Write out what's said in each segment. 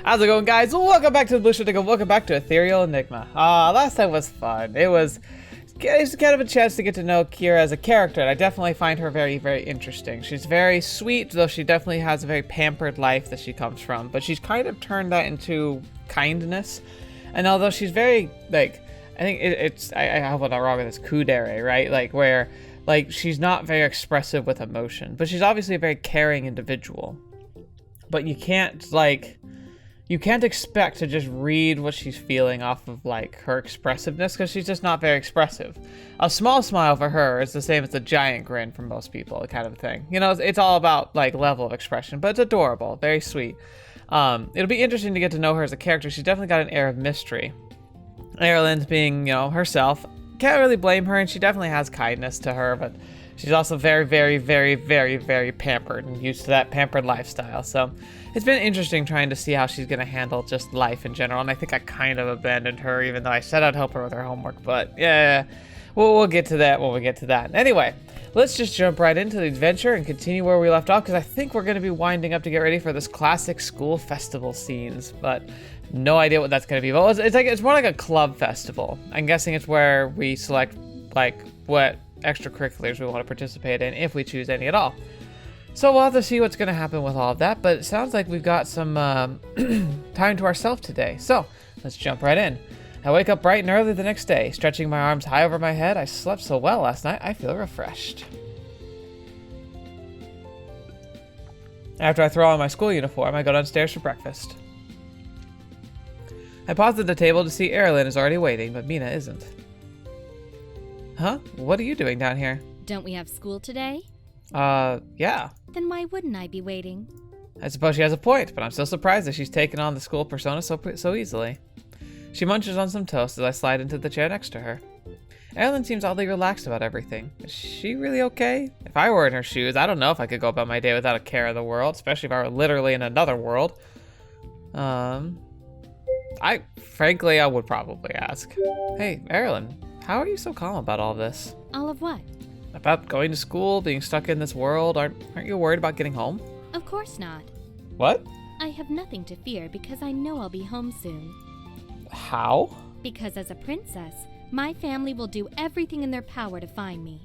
How's it going, guys? Welcome back to TheBlueShifting and welcome back to Ethereal Enigma. Last time was fun. It was kind of a chance to get to know Kira as a character, and I definitely find her very, very interesting. She's very sweet, though she definitely has a very pampered life that she comes from, but she's kind of turned that into kindness. And although she's very, like, I think I hope I'm not wrong with this, kudere, right? Like, where, like, she's not very expressive with emotion, but she's obviously a very caring individual. But you can't expect to just read what she's feeling off of, like, her expressiveness, because she's just not very expressive. A small smile for her is the same as a giant grin for most people, kind of thing. You know, it's all about, like, level of expression, but it's adorable, very sweet. It'll be interesting to get to know her as a character. She's definitely got an air of mystery. Erilynn's being, you know, herself. Can't really blame her, and she definitely has kindness to her, but she's also very, very, very, very, very pampered and used to that pampered lifestyle. So it's been interesting trying to see how she's going to handle just life in general. And I think I kind of abandoned her, even though I said I'd help her with her homework. But yeah, we'll get to that when we get to that. Anyway, let's just jump right into the adventure and continue where we left off, because I think we're going to be winding up to get ready for this classic school festival scenes. But no idea what that's going to be. But it's more like a club festival. I'm guessing it's where we select, like, what extracurriculars we want to participate in, if we choose any at all. So we'll have to see what's going to happen with all of that, but it sounds like we've got some time to ourselves today. So let's jump right in. I wake up bright and early the next day, stretching my arms high over my head. I slept so well last night, I feel refreshed. After I throw on my school uniform, I go downstairs for breakfast. I pause at the table to see Erilynn is already waiting, but Mina isn't. Huh? What are you doing down here? Don't we have school today? Yeah. Then why wouldn't I be waiting? I suppose she has a point, but I'm still surprised that she's taken on the school persona so easily. She munches on some toast as I slide into the chair next to her. Evylinn seems oddly relaxed about everything. Is she really okay? If I were in her shoes, I don't know if I could go about my day without a care in the world, especially if I were literally in another world. Frankly, I would probably ask. Hey, Erilynn, how are you so calm about all this? All of what? About going to school, being stuck in this world. Aren't you worried about getting home? Of course not. What? I have nothing to fear because I know I'll be home soon. How? Because as a princess, my family will do everything in their power to find me.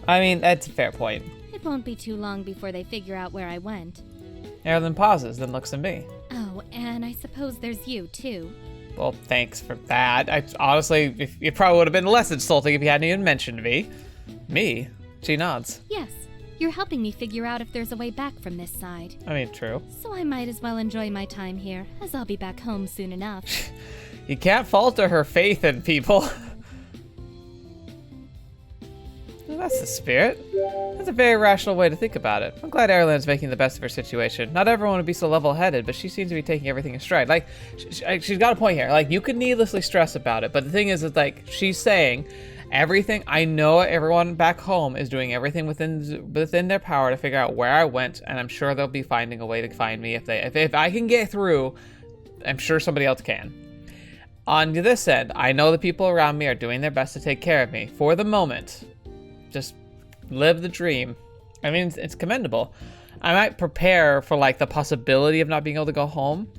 I mean, that's a fair point. It won't be too long before they figure out where I went. Erilynn pauses, then looks at me. Oh, and I suppose there's you, too. Well, thanks for that. Honestly, it probably would have been less insulting if you hadn't even mentioned me. Me? She nods. Yes, you're helping me figure out if there's a way back from this side. I mean, true. So I might as well enjoy my time here, as I'll be back home soon enough. You can't falter her faith in people. Well, that's the spirit. That's a very rational way to think about it. I'm glad Erilynn's making the best of her situation. Not everyone would be so level-headed, but she seems to be taking everything in stride. Like, she's got a point here. Like, you could needlessly stress about it, but the thing is like, she's saying everything. I know everyone back home is doing everything within their power to figure out where I went, and I'm sure they'll be finding a way to find me. If I can get through, I'm sure somebody else can. On this end, I know the people around me are doing their best to take care of me for the moment. Just live the dream. I mean, it's commendable. I might prepare for, like, the possibility of not being able to go home,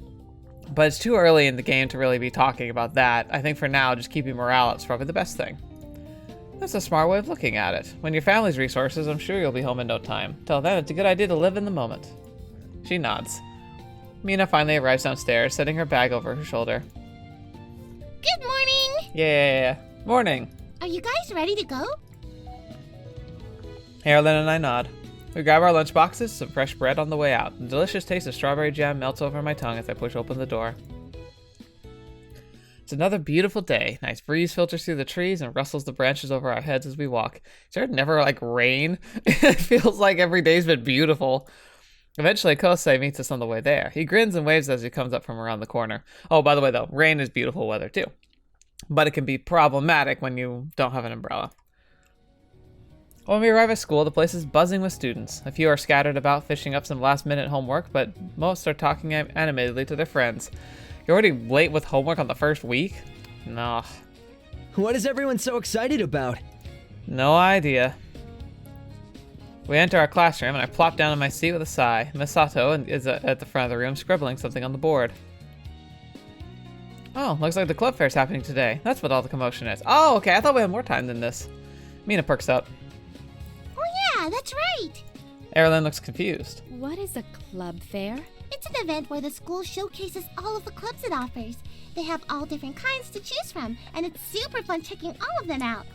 but it's too early in the game to really be talking about that. I think for now, just keeping morale up is probably the best thing. That's a smart way of looking at it. When your family's resources, I'm sure you'll be home in no time. Till then, it's a good idea to live in the moment. She nods. Mina finally arrives downstairs, setting her bag over her shoulder. Good morning! Yeah. Morning. Are you guys ready to go? Erilynn and I nod. We grab our lunch boxes, some fresh bread on the way out. The delicious taste of strawberry jam melts over my tongue as I push open the door. It's another beautiful day. Nice breeze filters through the trees and rustles the branches over our heads as we walk. Is there never, like, rain? It feels like every day's been beautiful. Eventually, Kosei meets us on the way there. He grins and waves as he comes up from around the corner. Oh, by the way, though, rain is beautiful weather, too. But it can be problematic when you don't have an umbrella. When we arrive at school, the place is buzzing with students. A few are scattered about finishing up some last-minute homework, but most are talking animatedly to their friends. You're already late with homework on the first week? No. What is everyone so excited about? No idea. We enter our classroom, and I plop down in my seat with a sigh. Miss Sato is at the front of the room, scribbling something on the board. Oh, looks like the club fair's happening today. That's what all the commotion is. Oh, okay, I thought we had more time than this. Mina perks up. Oh yeah, that's right. Erilynn looks confused. What is a club fair? It's an event where the school showcases all of the clubs it offers. They have all different kinds to choose from, and it's super fun checking all of them out.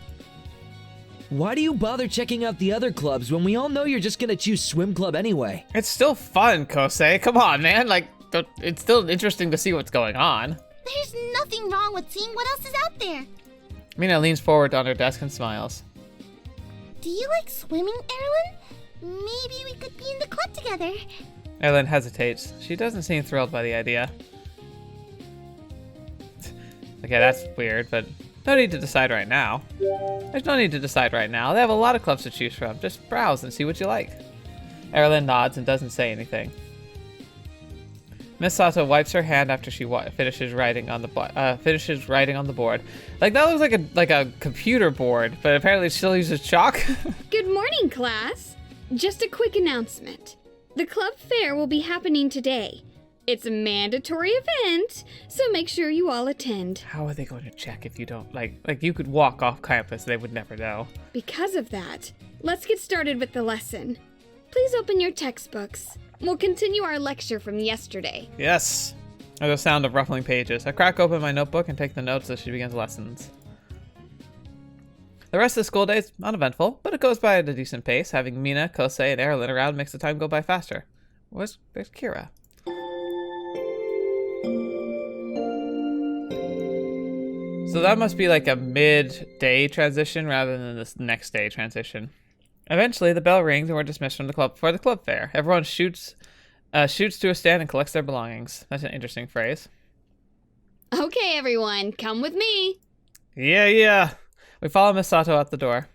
Why do you bother checking out the other clubs when we all know you're just gonna choose swim club anyway? It's still fun, Kosei. Come on, man. Like, it's still interesting to see what's going on. There's nothing wrong with seeing what else is out there. Mina leans forward on her desk and smiles. Do you like swimming, Erilynn? Maybe we could be in the club together. Erilynn hesitates. She doesn't seem thrilled by the idea. Okay, that's weird, but no need to decide right now. There's no need to decide right now. They have a lot of clubs to choose from. Just browse and see what you like. Erilynn nods and doesn't say anything. Miss Sato wipes her hand after she finishes writing on the board. Like, that looks like a computer board, but apparently it still uses chalk. Good morning, class. Just a quick announcement. The club fair will be happening today. It's a mandatory event, so make sure you all attend. How are they going to check if you don't, like you could walk off campus, they would never know. Because of that, let's get started with the lesson. Please open your textbooks. We'll continue our lecture from yesterday. Yes. There's a sound of ruffling pages. I crack open my notebook and take the notes as she begins lessons. The rest of the school day is uneventful, but it goes by at a decent pace. Having Mina, Kosei, and Erilynn around makes the time go by faster. Where's Kira? So that must be like a mid-day transition rather than this next day transition. Eventually, the bell rings and we're dismissed from the club for the club fair. Everyone shoots to a stand and collects their belongings. That's an interesting phrase. Okay, everyone, come with me. Yeah. We follow Miss Sato out the door.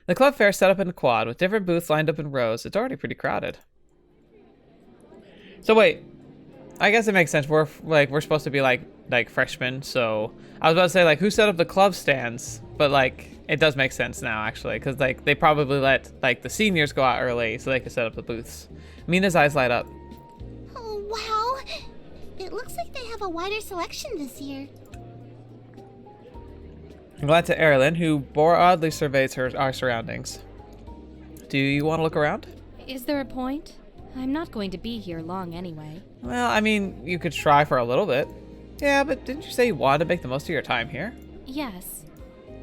The club fair is set up in a quad with different booths lined up in rows. It's already pretty crowded. So wait, I guess it makes sense. We're supposed to be like freshmen, so I was about to say like who set up the club stands, but like it does make sense now actually, because like they probably let like the seniors go out early so they could set up the booths. Mina's eyes light up. Oh wow, it looks like they have a wider selection this year. I'm glad to Erilynn, who broadly surveys our surroundings. Do you want to look around? Is there a point? I'm not going to be here long anyway. Well, I mean, you could try for a little bit. Yeah, but didn't you say you wanted to make the most of your time here? Yes.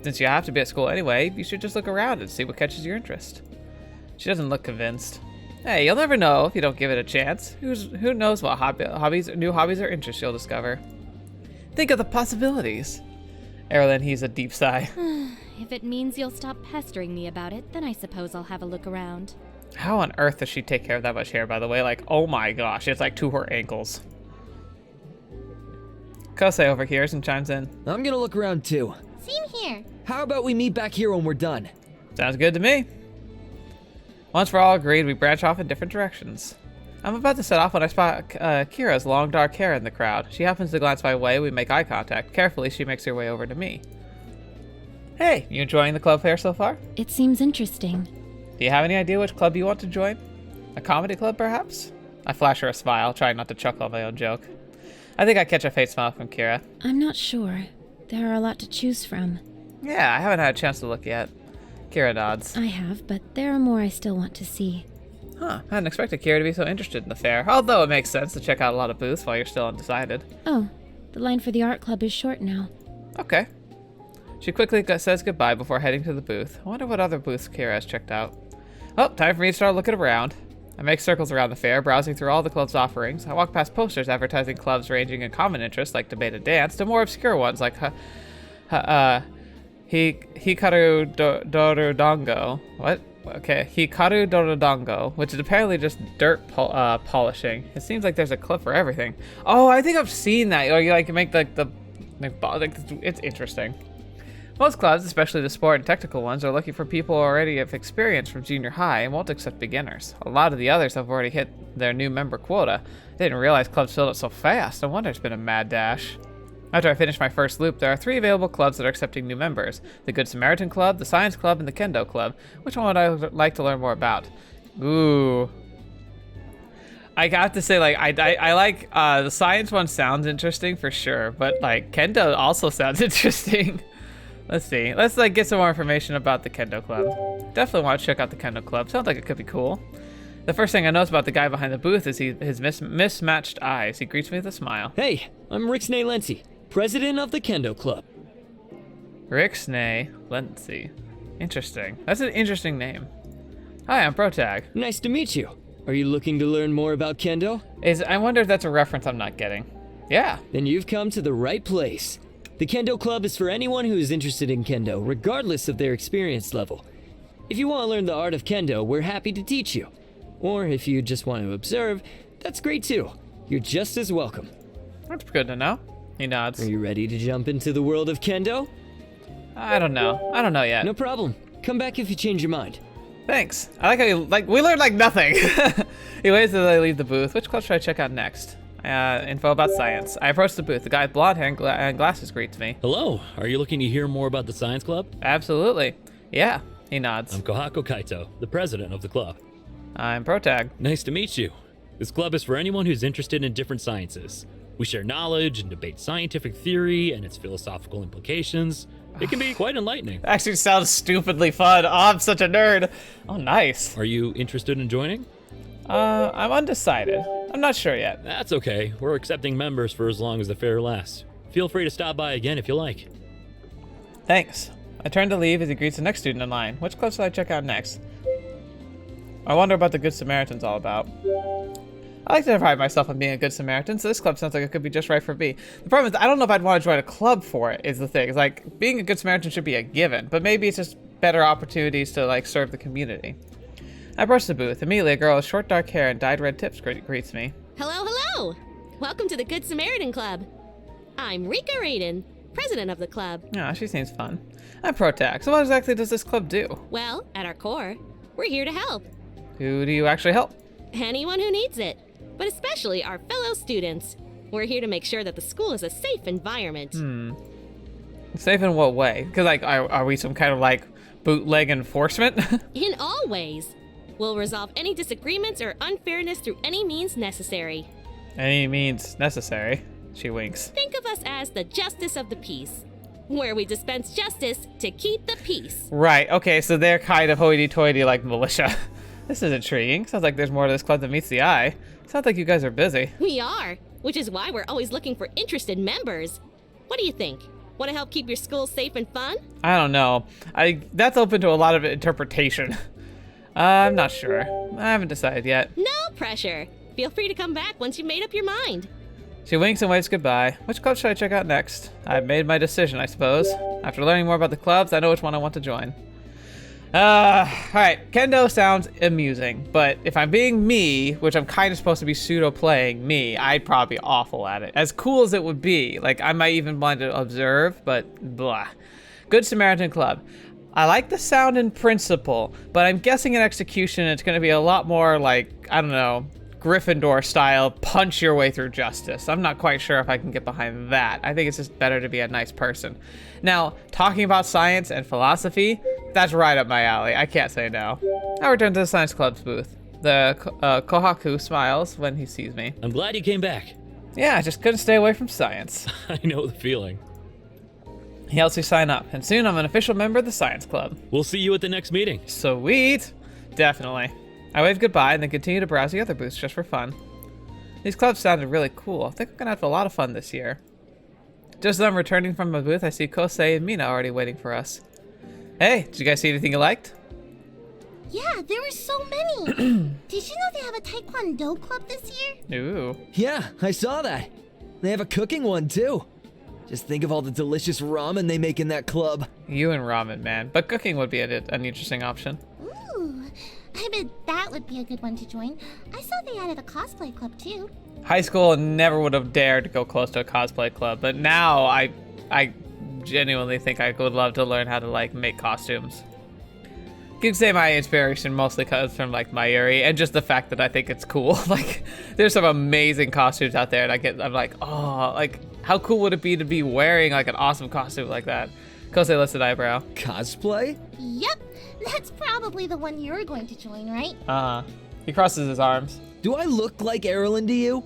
Since you have to be at school anyway, you should just look around and see what catches your interest. She doesn't look convinced. Hey, you'll never know if you don't give it a chance. Who knows what new hobbies or interests you'll discover. Think of the possibilities. Erilynn heaves a deep sigh. If it means you'll stop pestering me about it, then I suppose I'll have a look around. How on earth does she take care of that much hair, by the way? Like, oh my gosh, it's like to her ankles. Kosei overhears and chimes in. I'm gonna look around too. Same here. How about we meet back here when we're done? Sounds good to me. Once we're all agreed, we branch off in different directions. I'm about to set off when I spot Kira's long dark hair in the crowd. She happens to glance my way. We make eye contact. Carefully, she makes her way over to me. Hey, you enjoying the club fair so far? It seems interesting. Do you have any idea which club you want to join? A comedy club, perhaps? I flash her a smile, trying not to chuckle at my own joke. I think I catch a faint smile from Kira. I'm not sure. There are a lot to choose from. Yeah, I haven't had a chance to look yet. Kira nods. I have, but there are more I still want to see. Huh, I hadn't expected Kira to be so interested in the fair, although it makes sense to check out a lot of booths while you're still undecided. Oh, the line for the art club is short now. Okay. She quickly says goodbye before heading to the booth. I wonder what other booths Kira has checked out. Oh, time for me to start looking around. I make circles around the fair, browsing through all the club's offerings. I walk past posters advertising clubs ranging in common interests like debate and dance to more obscure ones like Hikaru Dorodongo. What? Okay, Hikaru Dorodongo, which is apparently just dirt polishing. It seems like there's a club for everything. Oh, I think I've seen that. Or you like make it's interesting. Most clubs, especially the sport and technical ones, are looking for people already of experience from junior high and won't accept beginners. A lot of the others have already hit their new member quota. I didn't realize clubs filled up so fast. No wonder it's been a mad dash. After I finish my first loop, there are 3 available clubs that are accepting new members. The Good Samaritan Club, the Science Club, and the Kendo Club. Which one would I like to learn more about? Ooh. I got to say, like, I like, the Science one sounds interesting for sure, but, like, Kendo also sounds interesting. Let's see. Let's, like, get some more information about the Kendo Club. Definitely want to check out the Kendo Club. Sounds like it could be cool. The first thing I notice about the guy behind the booth is his mismatched eyes. He greets me with a smile. Hey, I'm Rixnay Lency, president of the Kendo Club. Rixnay Lency. Interesting. That's an interesting name. Hi, I'm Protag. Nice to meet you. Are you looking to learn more about Kendo? I wonder if that's a reference I'm not getting. Yeah. Then you've come to the right place. The Kendo Club is for anyone who is interested in Kendo, regardless of their experience level. If you want to learn the art of Kendo, we're happy to teach you. Or if you just want to observe, that's great too. You're just as welcome. That's good to know. He nods. Are you ready to jump into the world of Kendo? I don't know. I don't know yet. No problem. Come back if you change your mind. Thanks. I like how we learned like nothing. He waits as I leave the booth. Which club should I check out next? Info about science. I approach the booth. The guy with blonde hair and glasses greets me. Hello. Are you looking to hear more about the Science Club? Absolutely. Yeah. He nods. I'm Kohako Kaito, the president of the club. I'm Protag. Nice to meet you. This club is for anyone who's interested in different sciences. We share knowledge and debate scientific theory and its philosophical implications. It can be quite enlightening. Actually sounds stupidly fun. Oh, I'm such a nerd. Oh, nice. Are you interested in joining? I'm undecided. I'm not sure yet. That's okay. We're accepting members for as long as the fair lasts. Feel free to stop by again if you like. Thanks. I turn to leave as he greets the next student in line. Which club should I check out next? I wonder what the Good Samaritan's all about. I like to pride myself on being a good Samaritan, so this club sounds like it could be just right for me. The problem is, I don't know if I'd want to join a club for it, is the thing. It's like, being a good Samaritan should be a given, but maybe it's just better opportunities to, like, serve the community. I approach the booth. Immediately, a girl with short dark hair and dyed red tips greets me. Hello, hello! Welcome to the Good Samaritan Club. I'm Rika Raiden, president of the club. Ah, she seems fun. I'm Protag. So what exactly does this club do? Well, at our core, we're here to help. Who do you actually help? Anyone who needs it, but especially our fellow students. We're here to make sure that the school is a safe environment. Safe in what way? Because, like, are we some kind of, like, bootleg enforcement? In all ways. We'll resolve any disagreements or unfairness through any means necessary. Any means necessary. She winks. Think of us as the justice of the peace, where we dispense justice to keep the peace. Right, okay, so they're kind of hoity-toity like militia. This is intriguing. Sounds like there's more to this club than meets the eye. Sounds like you guys are busy. We are, which is why we're always looking for interested members. What do you think? Want to help keep your school safe and fun? I don't know. That's open to a lot of interpretation. I'm not sure. I haven't decided yet. No pressure. Feel free to come back once you've made up your mind. She winks and waves goodbye. Which club should I check out next? I've made my decision, I suppose. After learning more about the clubs, I know which one I want to join. Alright, Kendo sounds amusing, but if I'm being me, which I'm kind of supposed to be pseudo-playing me, I'd probably be awful at it. As cool as it would be, like, I might even want to observe, but blah. Good Samaritan Club. I like the sound in principle, but I'm guessing in execution it's going to be a lot more like, I don't know, Gryffindor style, punch your way through justice. I'm not quite sure if I can get behind that. I think it's just better to be a nice person. Now, talking about science and philosophy, that's right up my alley. I can't say no. I return to the science club's booth. The Kohaku smiles when he sees me. I'm glad you came back. Yeah, I just couldn't stay away from science. I know the feeling. He helps me sign up, and soon I'm an official member of the science club. We'll see you at the next meeting. Sweet. Definitely. I wave goodbye and then continue to browse the other booths just for fun. These clubs sounded really cool. I think I'm gonna have a lot of fun this year. Just as I'm returning from my booth, I see Kosei and Mina already waiting for us. Hey, did you guys see anything you liked? Yeah, there were so many. Did you know they have a Taekwondo club this year? Ooh. Yeah, I saw that. They have a cooking one too. Just think of all the delicious ramen they make in that club. You and ramen, man. But cooking would be an interesting option. Ooh, I bet that would be a good one to join. I saw they added a cosplay club too. High school never would have dared to go close to a cosplay club, but now I genuinely think I would love to learn how to, like, make costumes. could say my inspiration mostly comes from like Mayuri and just the fact that I think it's cool. Like, there's some amazing costumes out there, and I'm like, oh, like, how cool would it be to be wearing like an awesome costume like that? Kosei lifted eyebrow. Cosplay? Yep, that's probably the one you're going to join, right? He crosses his arms. Do I look like Erilynn to you?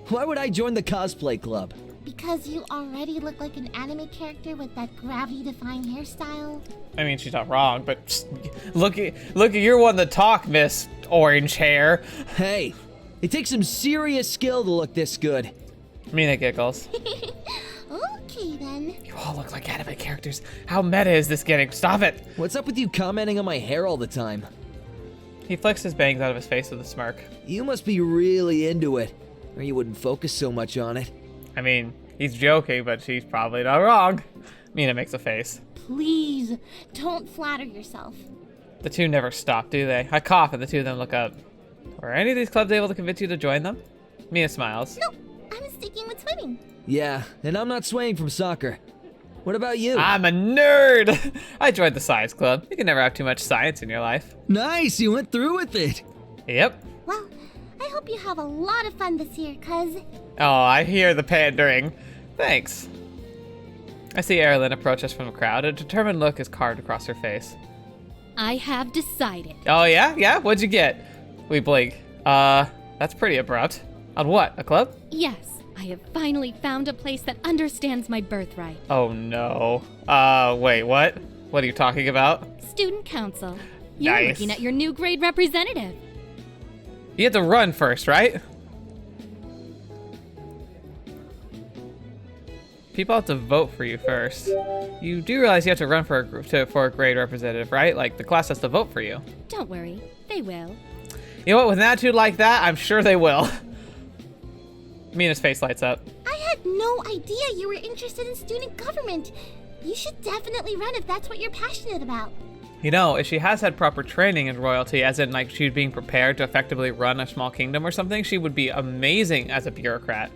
Why would I join the cosplay club? Because you already look like an anime character with that gravity-defying hairstyle. I mean, she's not wrong, but look, you're one to talk, Miss Orange Hair. Hey, it takes some serious skill to look this good. Mina giggles. Okay, then. You all look like anime characters. How meta is this getting? Stop it! What's up with you commenting on my hair all the time? He flicks his bangs out of his face with a smirk. You must be really into it, or you wouldn't focus so much on it. I mean, he's joking, but she's probably not wrong. Mina makes a face. Please, don't flatter yourself. The two never stop, do they? I cough and the two of them look up. Were any of these clubs able to convince you to join them? Mina smiles. No, I'm sticking with swimming. Yeah, and I'm not swaying from soccer. What about you? I'm a nerd! I joined the science club. You can never have too much science in your life. Nice, you went through with it. Yep. Well, I hope you have a lot of fun this year, cuz. Oh, I hear the pandering. Thanks. I see Erilynn approach us from the crowd. A determined look is carved across her face. I have decided. Oh, yeah? Yeah? What'd you get? We blink. That's pretty abrupt. On what? A club? Yes, I have finally found a place that understands my birthright. Oh, no. Wait, what? What are you talking about? Student council. You're Nice. looking at your new grade representative. You have to run first, right? People have to vote for you first. You do realize you have to run for a grade representative, right? Like, the class has to vote for you. Don't worry, they will. You know what? With an attitude like that, I'm sure they will. Mina's face lights up. I had no idea you were interested in student government. You should definitely run if that's what you're passionate about. You know, if she has had proper training in royalty, as in like she's being prepared to effectively run a small kingdom or something, she would be amazing as a bureaucrat.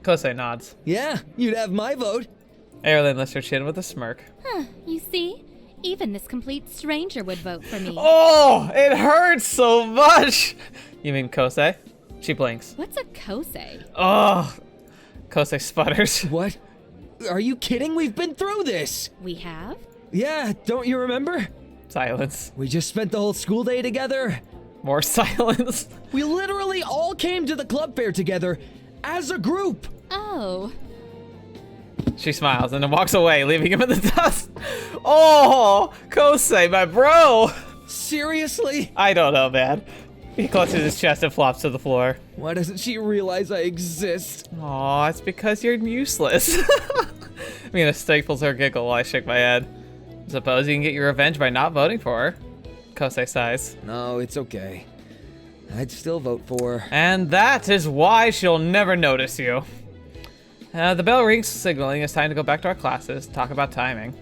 Kosei nods. Yeah, you'd have my vote. Erilynn lifts her chin with a smirk. Huh, you see? Even this complete stranger would vote for me. Oh, it hurts so much! You mean Kosei? She blinks. What's a kosei? Oh, Kosei sputters. What? Are you kidding? We've been through this. We have? Yeah, don't you remember? Silence. We just spent the whole school day together. More silence. We literally all came to the club fair together as a group. Oh. She smiles and then walks away, leaving him in the dust. Oh, Kosei, my bro. Seriously? I don't know, man. He clutches his chest and flops to the floor. Why doesn't she realize I exist? Aw, it's because you're useless. Mina stifles her giggle while I shake my head. Suppose you can get your revenge by not voting for her. Kosei sighs. No, it's okay. I'd still vote for her. And that is why she'll never notice you. The bell rings, signaling it's time to go back to our classes, talk about timing.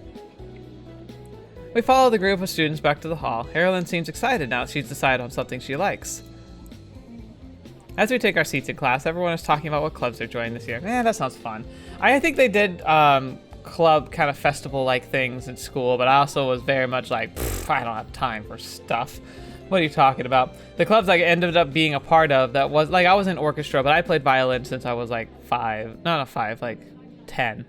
We follow the group of students back to the hall. Erilynn seems excited now that she's decided on something she likes. As we take our seats in class, everyone is talking about what clubs they're joining this year. That sounds fun. I think they did club kind of festival-like things in school, but I also was very much like, I don't have time for stuff. What are you talking about? The clubs I ended up being a part of, that was like, I was in orchestra, but I played violin since I was like 10.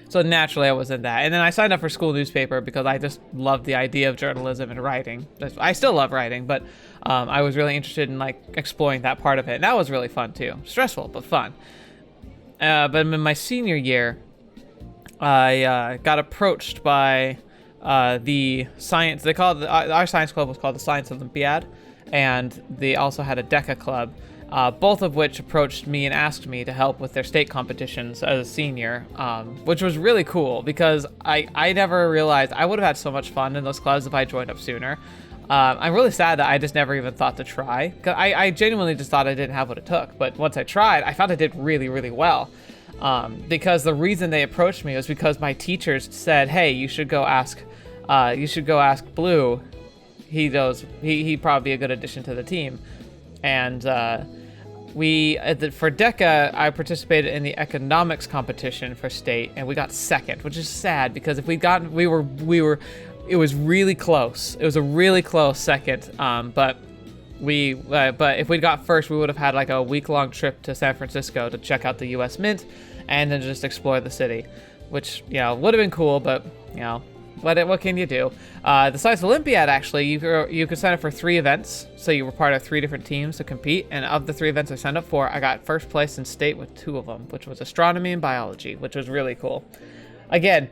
So naturally I was in that. And then I signed up for school newspaper because I just loved the idea of journalism and writing. I still love writing, but I was really interested in like exploring that part of it. And that was really fun too. Stressful, but fun. But in my senior year, I got approached by the science, our science club was called the Science Olympiad, and they also had a DECA club, both of which approached me and asked me to help with their state competitions as a senior, which was really cool because I never realized I would have had so much fun in those clubs if I joined up sooner. I'm really sad that I just never even thought to try, because I genuinely just thought I didn't have what it took, but once I tried, I found I did really, really well. Because the reason they approached me was because my teachers said, hey, you should go ask Blue. He'd probably be a good addition to the team. And for DECA, I participated in the economics competition for state, and we got second, which is sad because if we were it was really close. It was a really close second. But if we'd got first, we would have had like a week-long trip to San Francisco to check out the U.S. Mint, and then just explore the city, which would have been cool. But what can you do? The Science Olympiad, actually, you could sign up for 3 events, so you were part of 3 different teams to compete. And of the 3 events I signed up for, I got first place in state with 2 of them, which was astronomy and biology, which was really cool. Again,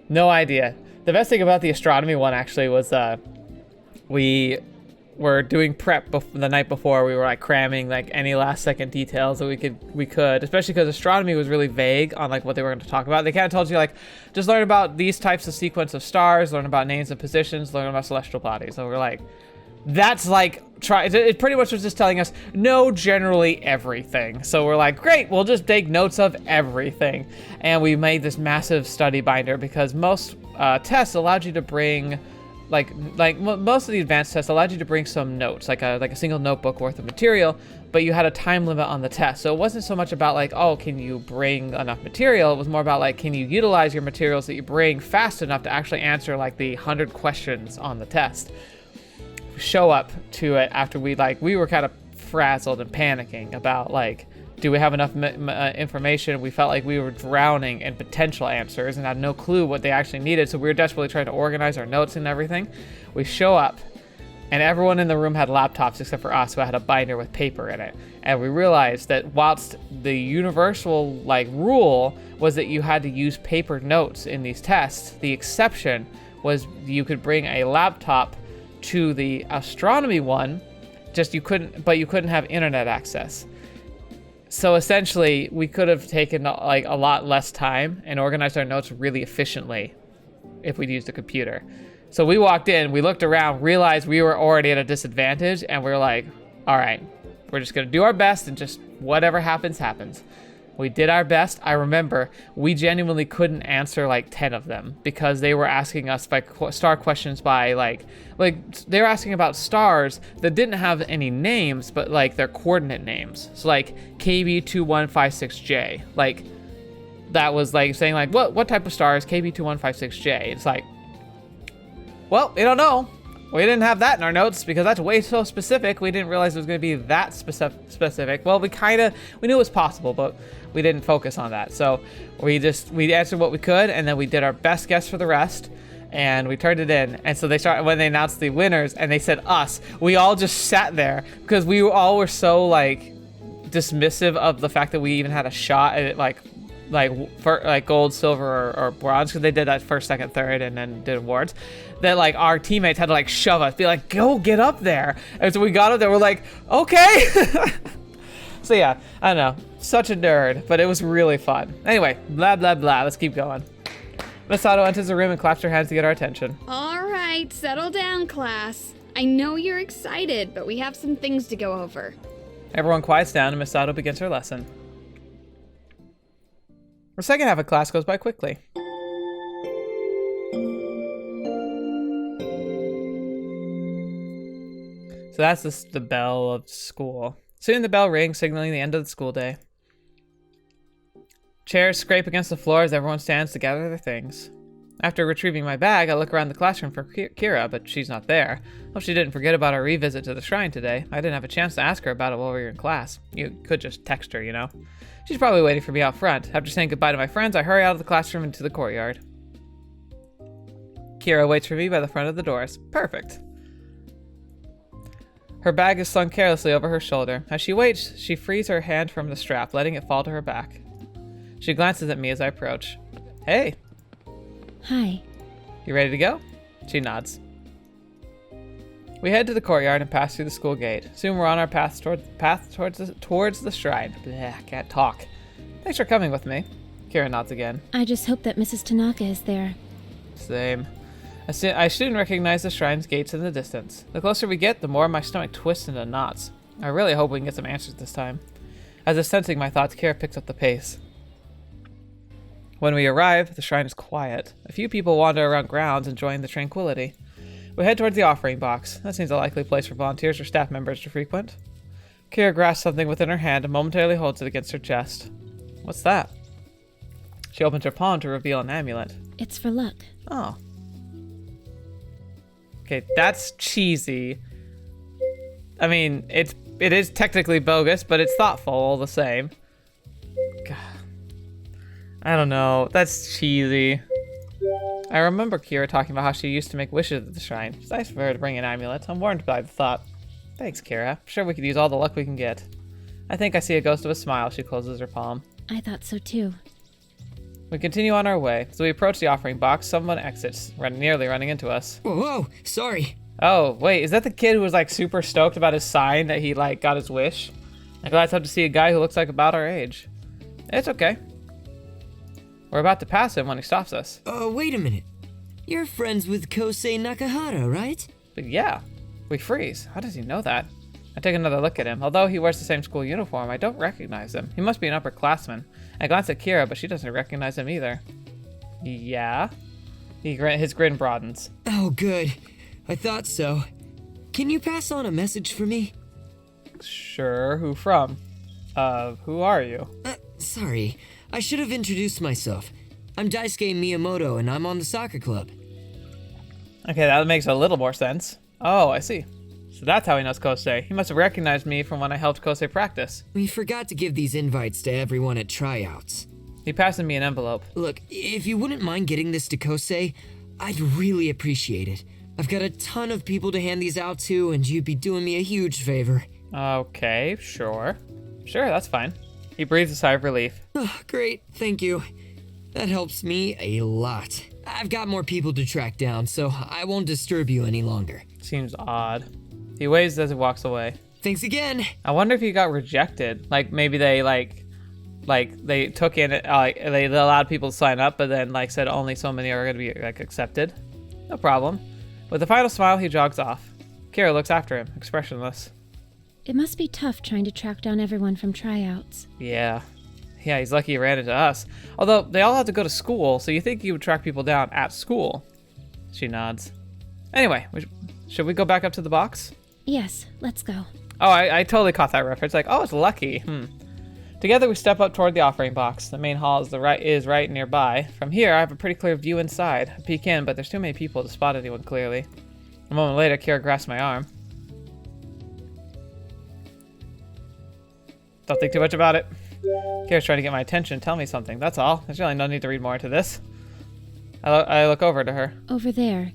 no idea. The best thing about the astronomy one actually was we were doing prep the night before. We were like cramming like any last second details that we could, especially because astronomy was really vague on like what they were going to talk about. They kind of told you like, just learn about these types of sequence of stars, learn about names of positions, learn about celestial bodies. So we're like, that's like, it pretty much was just telling us, know generally everything. So we're like, great, we'll just take notes of everything. And we made this massive study binder because most tests allowed you to bring, like most of the advanced tests allowed you to bring some notes, like a single notebook worth of material, but you had a time limit on the test. So it wasn't so much about like, oh, can you bring enough material? It was more about like, can you utilize your materials that you bring fast enough to actually answer like the 100 questions on the test. Show up to it after we were kind of frazzled and panicking about like, do we have enough information? We felt like we were drowning in potential answers and had no clue what they actually needed. So we were desperately trying to organize our notes and everything. We show up and everyone in the room had laptops except for us, who had a binder with paper in it. And we realized that whilst the universal like rule was that you had to use paper notes in these tests, the exception was you could bring a laptop to the astronomy one, you couldn't have internet access. So essentially we could have taken like a lot less time and organized our notes really efficiently if we'd used a computer. So we walked in, we looked around, realized we were already at a disadvantage, and we were like, all right, we're just gonna do our best and just whatever happens, happens. We did our best. I remember we genuinely couldn't answer like 10 of them because they were asking us by star questions by like they were asking about stars that didn't have any names, but like their coordinate names. So like KB2156J, like that was like saying like, what type of star is KB2156J? It's like, well, we don't know. We didn't have that in our notes because that's way so specific. We didn't realize it was going to be that specific. Well, we knew it was possible, but we didn't focus on that. So we answered what we could, and then we did our best guess for the rest, and we turned it in. And so when they announced the winners, and they said us, we all just sat there because we all were so like dismissive of the fact that we even had a shot at it, like gold, silver, or bronze, because they did that first, second, third, and then did awards, that like our teammates had to like shove us, be like, go get up there. And so we got up there, we're like, okay. So yeah, I don't know, such a nerd, but it was really fun. Anyway, blah blah blah, let's keep going. Misato enters the room and claps her hands to get our attention. All right, settle down, class. I know you're excited, but we have some things to go over. Everyone quiets down and Misato begins her lesson. The second half of class goes by quickly. So that's the bell of school. Soon the bell rings, signaling the end of the school day. Chairs scrape against the floor as everyone stands to gather their things. After retrieving my bag, I look around the classroom for Kira, but she's not there. Hope she didn't forget about our revisit to the shrine today. I didn't have a chance to ask her about it while we were in class. You could just text her, you know. She's probably waiting for me out front. After saying goodbye to my friends, I hurry out of the classroom into the courtyard. Kira waits for me by the front of the doors. Perfect. Her bag is slung carelessly over her shoulder. As she waits, she frees her hand from the strap, letting it fall to her back. She glances at me as I approach. Hey. Hi. You ready to go? She nods. We head to the courtyard and pass through the school gate. Soon we're on our path towards the shrine. Blech, can't talk. Thanks for coming with me. Kira nods again. I just hope that Mrs. Tanaka is there. Same. I soon recognize the shrine's gates in the distance. The closer we get, the more my stomach twists into knots. I really hope we can get some answers this time. As if sensing my thoughts, Kira picks up the pace. When we arrive, the shrine is quiet. A few people wander around grounds, enjoying the tranquility. We head towards the offering box. That seems a likely place for volunteers or staff members to frequent. Kira grasps something within her hand and momentarily holds it against her chest. What's that? She opens her palm to reveal an amulet. It's for luck. Oh. Okay, that's cheesy. I mean, it is technically bogus, but it's thoughtful all the same. God. I don't know. That's cheesy. I remember Kira talking about how she used to make wishes at the shrine. It's nice for her to bring an amulet. I'm warmed by the thought. Thanks, Kira. I'm sure we could use all the luck we can get. I think I see a ghost of a smile. She closes her palm. I thought so too. We continue on our way. As we approach the offering box, someone exits, nearly running into us. Whoa, sorry. Oh, wait, is that the kid who was like super stoked about his sign that he like got his wish? I'm glad to see a guy who looks like about our age. It's okay. We're about to pass him when he stops us. Wait a minute. You're friends with Kosei Nakahara, right? But yeah, we freeze. How does he know that? I take another look at him. Although he wears the same school uniform, I don't recognize him. He must be an upperclassman. I glance at Kira, but she doesn't recognize him either. Yeah? His grin broadens. Oh, good. I thought so. Can you pass on a message for me? Sure, who from? Who are you? Sorry. I should have introduced myself. I'm Daisuke Miyamoto, and I'm on the soccer club. Okay, that makes a little more sense. Oh, I see. So that's how he knows Kosei. He must have recognized me from when I helped Kosei practice. We forgot to give these invites to everyone at tryouts. He passed me an envelope. Look, if you wouldn't mind getting this to Kosei, I'd really appreciate it. I've got a ton of people to hand these out to, and you'd be doing me a huge favor. Okay, sure. Sure, that's fine. He breathes a sigh of relief. Oh, great, thank you. That helps me a lot. I've got more people to track down, so I won't disturb you any longer. Seems odd. He waves as he walks away. Thanks again. I wonder if he got rejected. Like maybe they they took in they allowed people to sign up, but then like said only so many are gonna be like accepted. No problem. With a final smile, he jogs off. Kira looks after him, expressionless. It must be tough trying to track down everyone from tryouts. Yeah, he's lucky he ran into us. Although they all have to go to school, so you think he would track people down at school. She nods. Anyway, should we go back up to the box? Yes, let's go. Oh, I totally caught that reference. Like, oh, it's lucky. Together we step up toward the offering box. The main hall is right nearby. From here, I have a pretty clear view inside. I peek in, but there's too many people to spot anyone clearly. A moment later, Kira grasps my arm. Don't think too much about it. Kira's trying to get my attention. Tell me something. That's all. There's really no need to read more into this. I look over to her. Over there.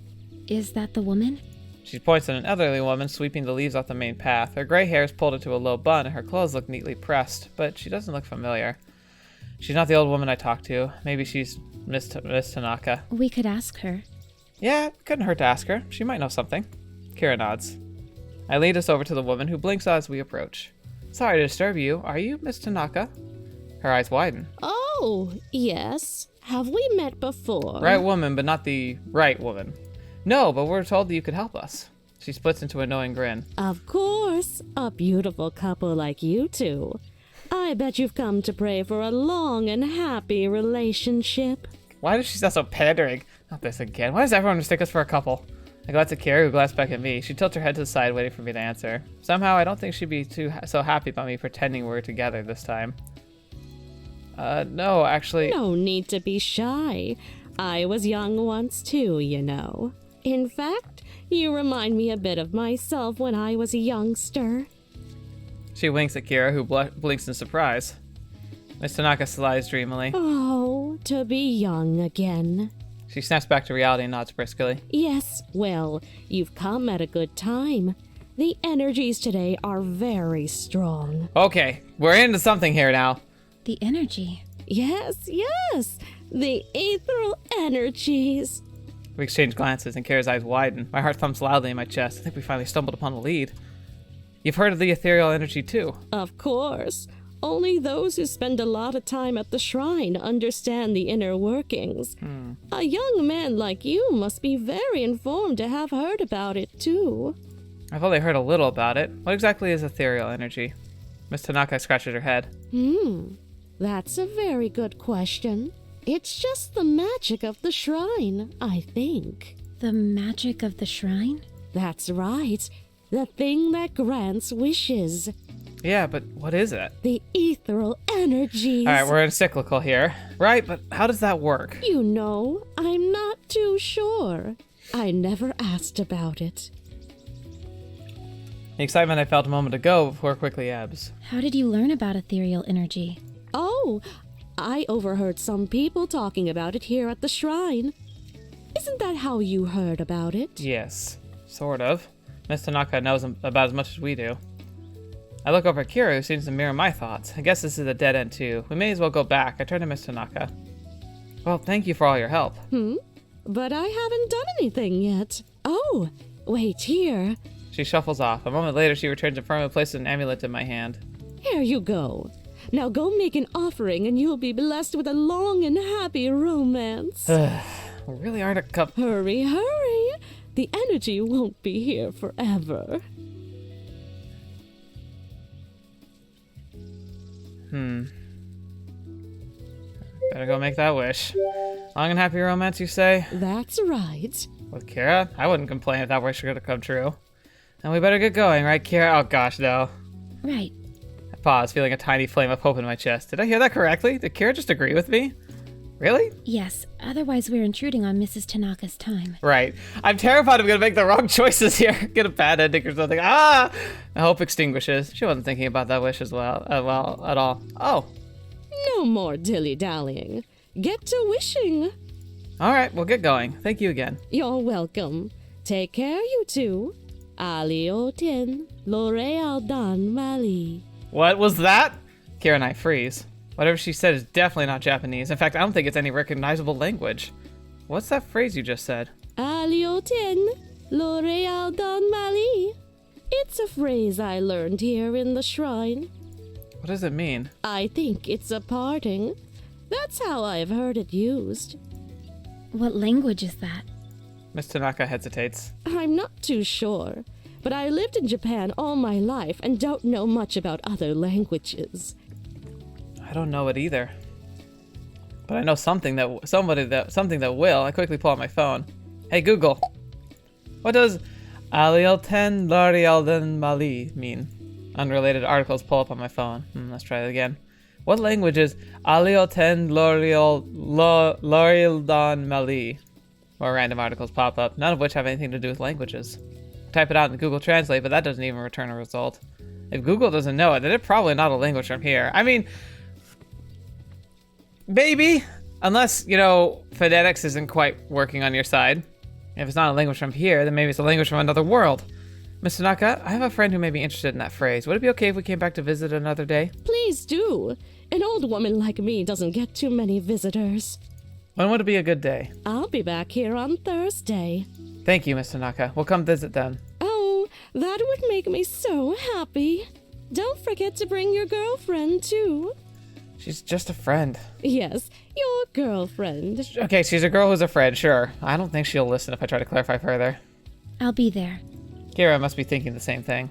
Is that the woman? She points at an elderly woman sweeping the leaves off the main path. Her gray hair is pulled into a low bun, and her clothes look neatly pressed, but she doesn't look familiar. She's not the old woman I talked to. Maybe she's Miss Tanaka. We could ask her. Yeah, it couldn't hurt to ask her. She might know something. Kira nods. I lead us over to the woman, who blinks as we approach. Sorry to disturb you. Are you Miss Tanaka? Her eyes widen. Oh, yes. Have we met before? Right woman, but not the right woman. No, but we're told that you could help us. She splits into a knowing grin. Of course. A beautiful couple like you two. I bet you've come to pray for a long and happy relationship. Why does she sound so pandering? Not this again. Why does everyone mistake us for a couple? I glance at Kira, who glances back at me. She tilts her head to the side, waiting for me to answer. Somehow, I don't think she'd be so happy about me pretending we're together this time. No, actually... No need to be shy. I was young once too, you know. In fact, you remind me a bit of myself when I was a youngster. She winks at Kira, who blinks in surprise. Miss Tanaka sighs dreamily. Oh, to be young again. She snaps back to reality and nods briskly. Yes, well, you've come at a good time. The energies today are very strong. Okay, we're into something here now. The energy. Yes, the ethereal energies. We exchange glances, and Kira's eyes widen. My heart thumps loudly in my chest. I think we finally stumbled upon a lead. You've heard of the ethereal energy, too. Of course. Only those who spend a lot of time at the shrine understand the inner workings. A young man like you must be very informed to have heard about it, too. I've only heard a little about it. What exactly is ethereal energy? Miss Tanaka scratches her head. That's a very good question. It's just the magic of the shrine, I think. The magic of the shrine? That's right. The thing that grants wishes. Yeah, but what is it? The ethereal energies. Alright, we're in cyclical here. Right, but how does that work? You know, I'm not too sure. I never asked about it. The excitement I felt a moment ago before quickly ebbs. How did you learn about ethereal energy? Oh, I overheard some people talking about it here at the shrine. Isn't that how you heard about it? Yes, sort of. Miss Tanaka knows about as much as we do. I look over at Kira, who seems to mirror my thoughts. I guess this is a dead end too. We may as well go back. I turn to Miss Tanaka. Well, thank you for all your help. But I haven't done anything yet. Oh, wait here. She shuffles off. A moment later, she returns and firmly places an amulet in my hand. Here you go. Now go make an offering and you'll be blessed with a long and happy romance. We really aren't a couple. Hurry, hurry. The energy won't be here forever. Better go make that wish. Long and happy romance, you say? That's right. With Kira? I wouldn't complain if that wish were to come true. And we better get going, right, Kira? Oh gosh, no. Right. I pause, feeling a tiny flame of hope in my chest. Did I hear that correctly? Did Kira just agree with me? Really? Yes, otherwise we're intruding on Mrs. Tanaka's time. Right. I'm terrified I'm gonna make the wrong choices here. Get a bad ending or something. Ah! I hope extinguishes. She wasn't thinking about that wish as well at all. Oh. No more dilly-dallying. Get to wishing. Alright, we'll get going. Thank you again. You're welcome. Take care, you two. Ali Otin, L'Oreal Dan Mali. What was that? Kira and I freeze. Whatever she said is definitely not Japanese. In fact, I don't think it's any recognizable language. What's that phrase you just said? Ali Otin, L'Oreal Dan Mali. It's a phrase I learned here in the shrine. What does it mean? I think it's a parting. That's how I've heard it used. What language is that? Miss Tanaka hesitates. I'm not too sure, but I lived in Japan all my life and don't know much about other languages. I don't know it either. But I know something that will. I quickly pull out my phone. Hey Google. What does Alielten Larialden Mali mean? Unrelated articles pull up on my phone. Let's try it again. What language is Alielten Larialdan Mali? More random articles pop up, none of which have anything to do with languages. Type it out in Google Translate, but that doesn't even return a result. If Google doesn't know it, then it's probably not a language from here. I mean, maybe, unless, you know, phonetics isn't quite working on your side. If it's not a language from here, then maybe it's a language from another world. Miss Tanaka, I have a friend who may be interested in that phrase. Would it be okay if we came back to visit another day? Please do. An old woman like me doesn't get too many visitors. When would it be a good day? I'll be back here on Thursday. Thank you, Miss Tanaka. We'll come visit then. Oh, that would make me so happy. Don't forget to bring your girlfriend, too. She's just a friend. Yes, your girlfriend. Okay, she's a girl who's a friend, sure. I don't think she'll listen if I try to clarify further. I'll be there. Kira must be thinking the same thing.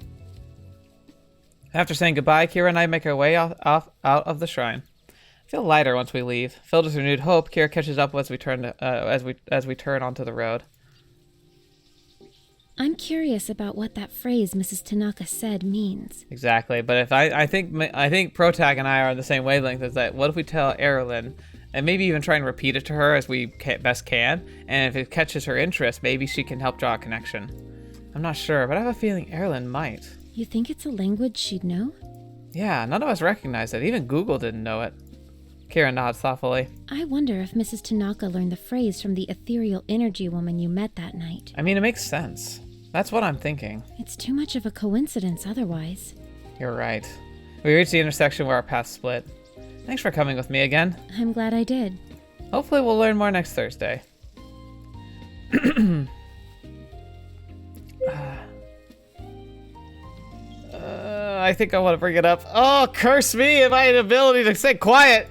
After saying goodbye, Kira and I make our way out of the shrine. I feel lighter once we leave. Filled with renewed hope, Kira catches up as we turn onto the road. I'm curious about what that phrase Mrs. Tanaka said means. Exactly, but if I think Protag and I are on the same wavelength as that. What if we tell Erilynn, and maybe even try and repeat it to her as we best can, and if it catches her interest, maybe she can help draw a connection. I'm not sure, but I have a feeling Erilynn might. You think it's a language she'd know? Yeah, none of us recognize it. Even Google didn't know it. Kira nods thoughtfully. I wonder if Mrs. Tanaka learned the phrase from the ethereal energy woman you met that night. I mean, it makes sense. That's what I'm thinking. It's too much of a coincidence otherwise. You're right. We reached the intersection where our paths split. Thanks for coming with me again. I'm glad I did. Hopefully we'll learn more next Thursday. I think I want to bring it up. Oh, curse me and my inability to stay quiet!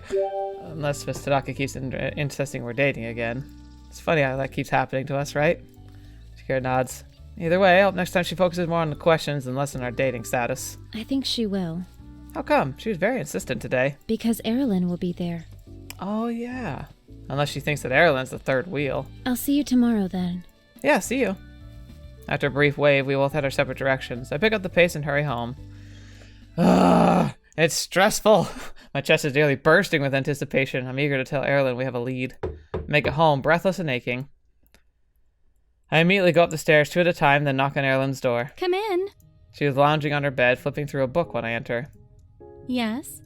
Unless Miss Tanaka keeps insisting we're dating again. It's funny how that keeps happening to us, right? Kira nods. Either way, I hope next time she focuses more on the questions and less on our dating status. I think she will. How come? She was very insistent today. Because Erilynn will be there. Oh, yeah. Unless she thinks that Erilynn's the third wheel. I'll see you tomorrow then. Yeah, see you. After a brief wave, we both head our separate directions. I pick up the pace and hurry home. Ugh, it's stressful. My chest is nearly bursting with anticipation. I'm eager to tell Erilynn we have a lead. Make it home, breathless and aching. I immediately go up the stairs 2 at a time, then knock on Erilynn's door. Come in. She was lounging on her bed, flipping through a book when I enter. Yes?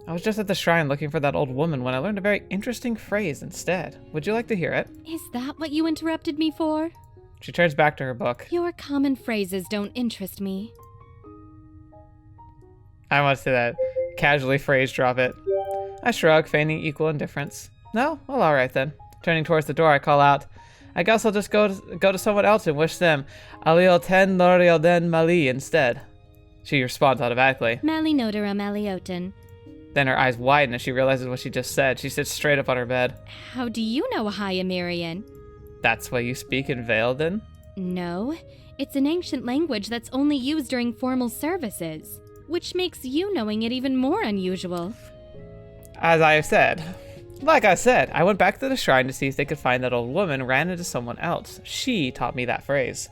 I was just at the shrine looking for that old woman when I learned a very interesting phrase instead. Would you like to hear it? Is that what you interrupted me for? She turns back to her book. Your common phrases don't interest me. I want to say that. Casually phrase drop it. I shrug, feigning equal indifference. No? Well, alright then. Turning towards the door, I call out, I guess I'll just go to someone else and wish them Alio ten Norio den Mali instead. She responds automatically. Mali Nodera Malioten. Then her eyes widen as she realizes what she just said. She sits straight up on her bed. How do you know Hayamirian? That's why you speak in Veilden? No. It's an ancient language that's only used during formal services, which makes you knowing it even more unusual. As I have said. Like I said, I went back to the shrine to see if they could find that old woman and ran into someone else. She taught me that phrase.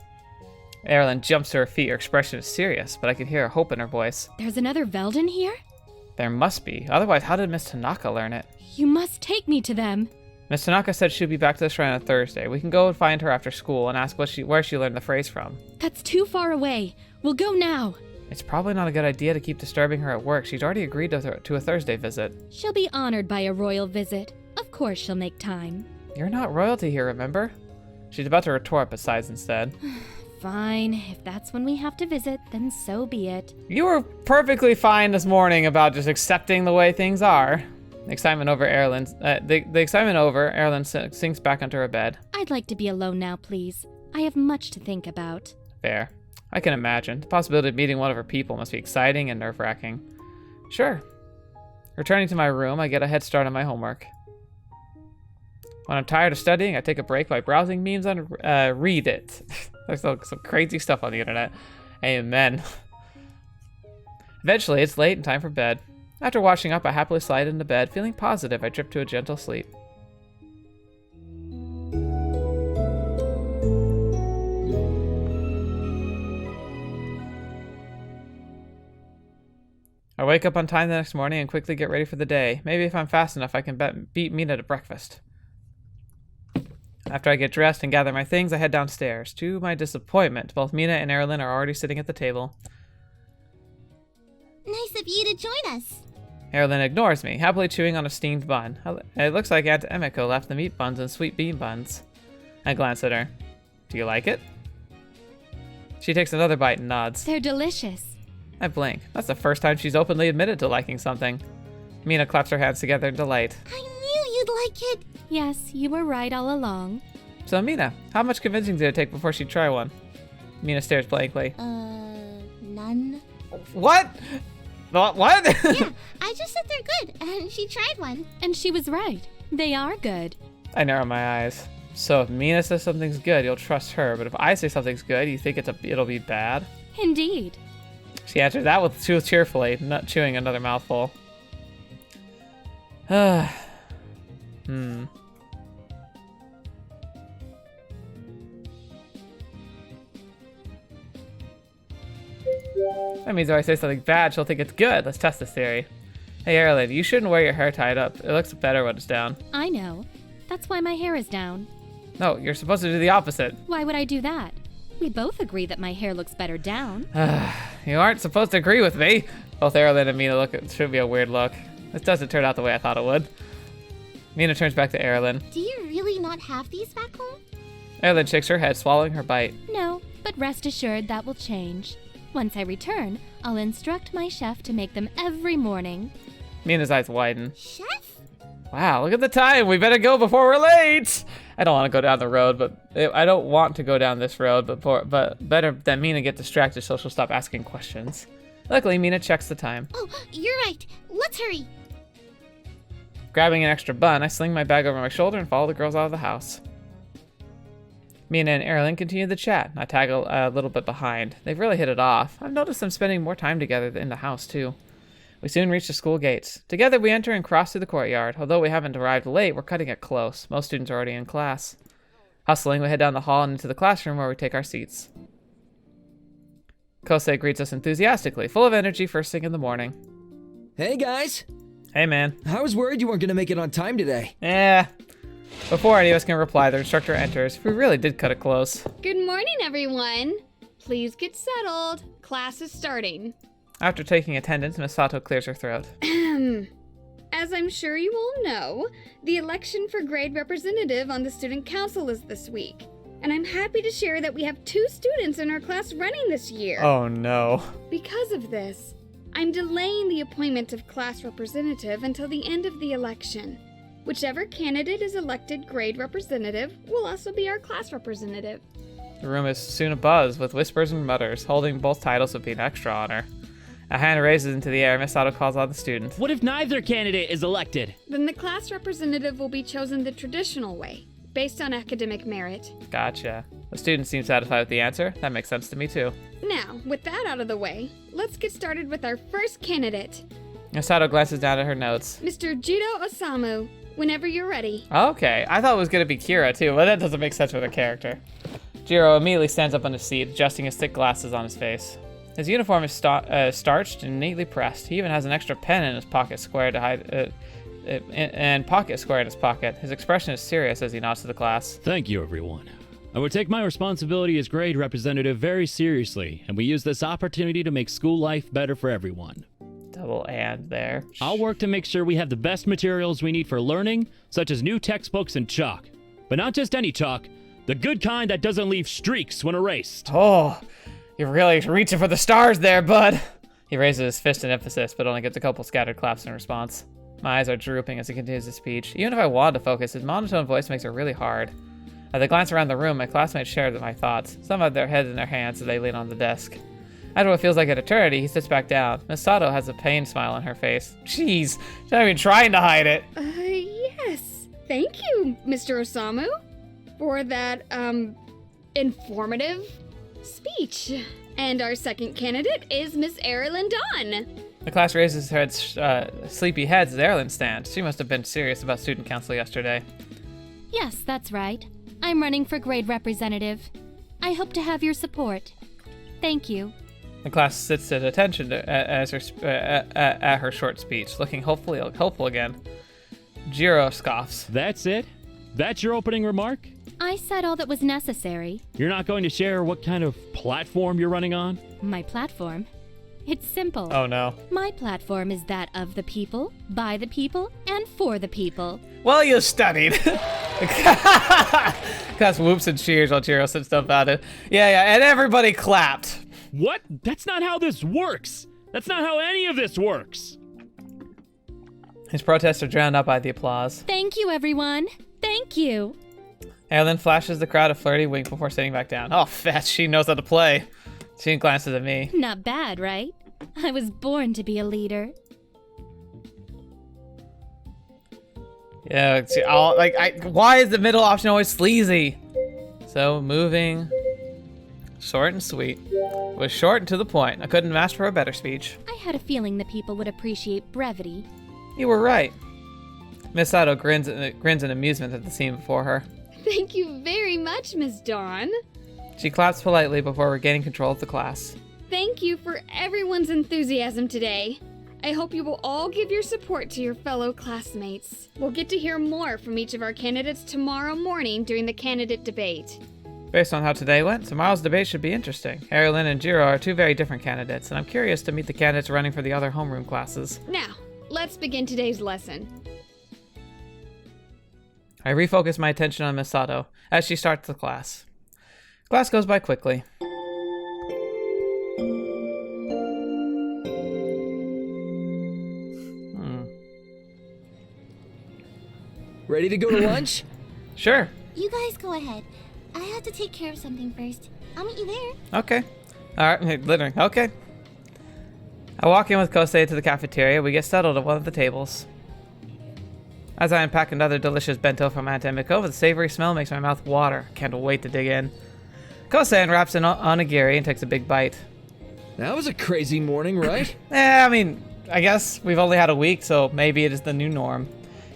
Erilynn jumps to her feet. Her expression is serious, but I could hear hope in her voice. There's another Veilden here? There must be. Otherwise, how did Miss Tanaka learn it? You must take me to them. Miss Tanaka said she'd be back to the shrine on Thursday. We can go and find her after school and ask where she learned the phrase from. That's too far away. We'll go now. It's probably not a good idea to keep disturbing her at work. She's already agreed to a Thursday visit. She'll be honored by a royal visit. Of course she'll make time. You're not royalty here, remember? She's about to retort, but sighs instead. Fine. If that's when we have to visit, then so be it. You were perfectly fine this morning about just accepting the way things are. The excitement over, Erilynn sinks back onto her bed. I'd like to be alone now, please. I have much to think about. Fair. I can imagine. The possibility of meeting one of her people must be exciting and nerve-wracking. Sure. Returning to my room, I get a head start on my homework. When I'm tired of studying, I take a break by browsing memes on Reddit. There's some crazy stuff on the internet. Amen. Eventually, it's late and time for bed. After washing up, I happily slide into bed. Feeling positive, I drift to a gentle sleep. I wake up on time the next morning and quickly get ready for the day. Maybe if I'm fast enough, I can beat Mina to breakfast. After I get dressed and gather my things, I head downstairs. To my disappointment, both Mina and Erilynn are already sitting at the table. Nice of you to join us. Erilynn ignores me, happily chewing on a steamed bun. It looks like Aunt Emiko left the meat buns and sweet bean buns. I glance at her. Do you like it? She takes another bite and nods. They're delicious. I blink. That's the first time she's openly admitted to liking something. Mina claps her hands together in delight. I knew you'd like it. Yes, you were right all along. So Mina, how much convincing did it take before she'd try one? Mina stares blankly. None. What? What? Yeah, I just said they're good, and she tried one. And she was right. They are good. I narrow my eyes. So if Mina says something's good, you'll trust her, but if I say something's good, you think it'll be bad? Indeed. She answered that with cheerfully, not chewing another mouthful. That means if I say something bad, she'll think it's good. Let's test this theory. Hey, Erilynn, you shouldn't wear your hair tied up. It looks better when it's down. I know. That's why my hair is down. No, you're supposed to do the opposite. Why would I do that? We both agree that my hair looks better down. You aren't supposed to agree with me. Both Erilynn and Mina look. It should be a weird look. This doesn't turn out the way I thought it would. Mina turns back to Erilynn. Do you really not have these back home? Erilynn shakes her head, swallowing her bite. No, but rest assured that will change. Once I return, I'll instruct my chef to make them every morning. Mina's eyes widen. Chef? Wow, look at the time. We better go before we're late. I don't want to go down the road, but I don't want to go down this road, but better than Mina get distracted so she'll stop asking questions. Luckily, Mina checks the time. Oh, you're right. Let's hurry. Grabbing an extra bun, I sling my bag over my shoulder and follow the girls out of the house. Mina and Erilynn continue the chat. I tag a little bit behind. They've really hit it off. I've noticed them spending more time together in the house, too. We soon reach the school gates. Together we enter and cross through the courtyard. Although we haven't arrived late, we're cutting it close. Most students are already in class. Hustling, we head down the hall and into the classroom where we take our seats. Kosei greets us enthusiastically, full of energy first thing in the morning. Hey guys! Hey man. I was worried you weren't gonna make it on time today. Yeah. Before any of us can reply, the instructor enters. We really did cut it close. Good morning, everyone. Please get settled. Class is starting. After taking attendance, Miss Sato clears her throat. As I'm sure you all know, the election for grade representative on the student council is this week. And I'm happy to share that we have 2 students in our class running this year. Oh no. Because of this, I'm delaying the appointment of class representative until the end of the election. Whichever candidate is elected grade representative will also be our class representative. The room is soon abuzz with whispers and mutters, holding both titles would be an extra honor. A hand raises into the air. Miss Sato calls on the student. What if neither candidate is elected? Then the class representative will be chosen the traditional way, based on academic merit. Gotcha. The student seems satisfied with the answer. That makes sense to me too. Now, with that out of the way, let's get started with our first candidate. Miss Sato glances down at her notes. Mr. Jiro Osamu, whenever you're ready. Okay, I thought it was going to be Kira too, but that doesn't make sense with her character. Jiro immediately stands up on his seat, adjusting his thick glasses on his face. His uniform is starched and neatly pressed. He even has an extra pen in his pocket square to hide, and pocket square in his pocket. His expression is serious as he nods to the class. Thank you, everyone. I would take my responsibility as grade representative very seriously, and we use this opportunity to make school life better for everyone. Double and there. I'll work to make sure we have the best materials we need for learning, such as new textbooks and chalk. But not just any chalk, the good kind that doesn't leave streaks when erased. Oh, you're really reaching for the stars there, bud. He raises his fist in emphasis, but only gets a couple scattered claps in response. My eyes are drooping as he continues his speech. Even if I wanted to focus, his monotone voice makes it really hard. As I glance around the room, my classmates share my thoughts. Some have their heads in their hands as they lean on the desk. After what feels like an eternity, he sits back down. Miss Sato has a pained smile on her face. Jeez, she's not even trying to hide it. Yes. Thank you, Mr. Osamu, for that, informative speech. And our second candidate is Miss Erilynn Dawn. The class raises her sleepy heads as Erilynn stands. She must have been serious about student council yesterday. Yes, that's right. I'm running for grade representative. I hope to have your support. Thank you. The class sits at attention at her short speech, looking hopeful again. Jiro scoffs. That's it? That's your opening remark? I said all that was necessary. You're not going to share what kind of platform you're running on? My platform? It's simple. Oh no. My platform is that of the people, by the people, and for the people. Well, you studied. Class whoops and cheers while Jiro sits down about it. Yeah, and everybody clapped. What? That's not how this works. That's not how any of this works. His protests are drowned out by the applause. Thank you, everyone. Thank you. Erilynn flashes the crowd a flirty wink before sitting back down. Oh, fast, she knows how to play. She glances at me. Not bad, right? I was born to be a leader. Yeah, why is the middle option always sleazy? So, moving. Short and sweet. It was short and to the point. I couldn't ask for a better speech. I had a feeling the people would appreciate brevity. You were right. Miss Sato grins in amusement at the scene before her. Thank you very much, Miss Dawn. She claps politely before regaining control of the class. Thank you for everyone's enthusiasm today. I hope you will all give your support to your fellow classmates. We'll get to hear more from each of our candidates tomorrow morning during the candidate debate. Based on how today went, tomorrow's debate should be interesting. Erilynn and Jiro are 2 very different candidates, and I'm curious to meet the candidates running for the other homeroom classes. Now, let's begin today's lesson. I refocus my attention on Miss Sato as she starts the class. Class goes by quickly. Ready to go to lunch? Sure. You guys go ahead. I have to take care of something first. I'll meet you there. Okay. Alright, literally, okay. I walk in with Kosei to the cafeteria. We get settled at one of the tables. As I unpack another delicious bento from Aunt Emiko, the savory smell makes my mouth water. Can't wait to dig in. Kosei unwraps an onigiri and takes a big bite. That was a crazy morning, right? I mean, I guess we've only had a week, so maybe it is the new norm.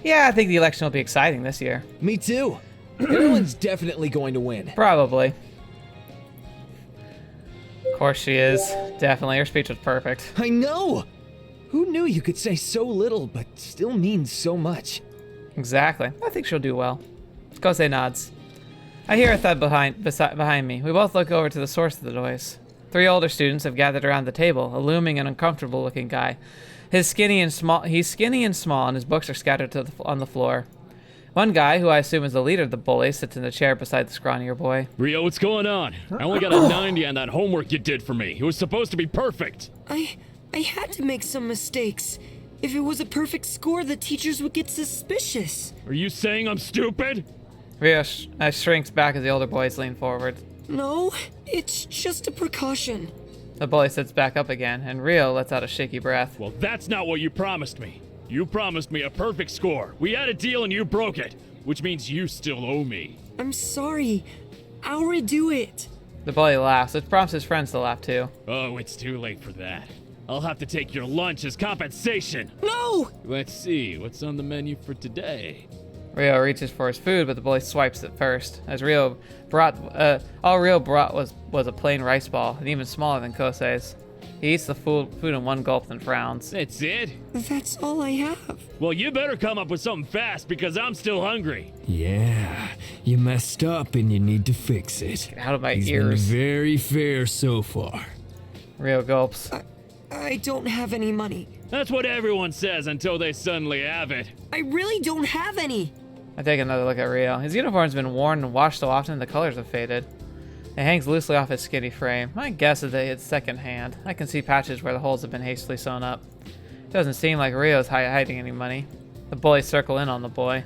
Yeah, I think the election will be exciting this year. Me too. Everyone's definitely going to win. Probably. Of course she is. Definitely. Her speech was perfect. I know! Who knew you could say so little, but still mean so much? Exactly. I think she'll do well. Kosei nods. I hear a thud behind me. We both look over to the source of the noise. 3 older students have gathered around the table, a looming and uncomfortable-looking guy. He's skinny and small, and his books are scattered on the floor. One guy, who I assume is the leader of the bullies, sits in the chair beside the scrawnier boy. Rio, what's going on? I only got a 90 on that homework you did for me. It was supposed to be perfect. I had to make some mistakes. If it was a perfect score, the teachers would get suspicious. Are you saying I'm stupid? Rio shrinks back as the older boys lean forward. No, it's just a precaution. The bully sits back up again, and Rio lets out a shaky breath. Well, that's not what you promised me. You promised me a perfect score. We had a deal and you broke it, which means you still owe me. I'm sorry. I'll redo it. The bully laughs. It prompts his friends to laugh too. Oh, it's too late for that. I'll have to take your lunch as compensation. No! Let's see, what's on the menu for today? Rio reaches for his food, but the bully swipes it first. As Rio brought, all Rio brought was a plain rice ball, and even smaller than Kosei's. He eats the food in one gulp, then frowns. That's it? That's all I have. Well, you better come up with something fast because I'm still hungry. Yeah, you messed up and you need to fix it. Get out of my He's ears. been very fair so far. Rio gulps. I don't have any money. That's what everyone says until they suddenly have it. I really don't have any. I take another look at Rio. His uniform's been worn and washed so often the colors have faded. It hangs loosely off his skinny frame. My guess is that it's secondhand. I can see patches where the holes have been hastily sewn up. It doesn't seem like Rio's hiding any money. The bullies circle in on the boy.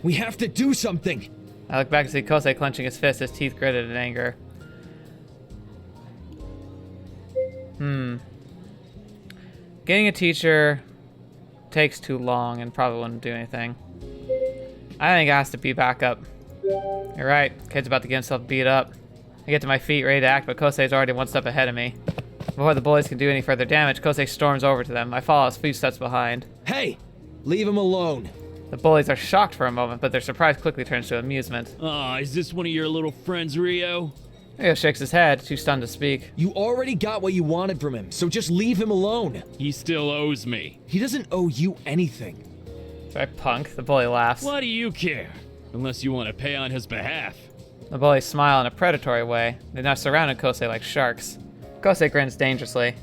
We have to do something! I look back and see Kosei clenching his fist, his teeth gritted in anger. Getting a teacher takes too long and probably wouldn't do anything. I think it has to be back up. You're right. Kid's about to get himself beat up. I get to my feet, ready to act, but Kosei's already one step ahead of me. Before the bullies can do any further damage, Kosei storms over to them. I follow his footsteps behind. Hey! Leave him alone. The bullies are shocked for a moment, but their surprise quickly turns to amusement. Aw, is this one of your little friends, Rio? Rio shakes his head, too stunned to speak. You already got what you wanted from him, so just leave him alone. He still owes me. He doesn't owe you anything. Sorry, punk. The bully laughs. Why do you care? Unless you want to pay on his behalf. The bullies smile in a predatory way. They now surrounded Kosei like sharks. Kosei grins dangerously.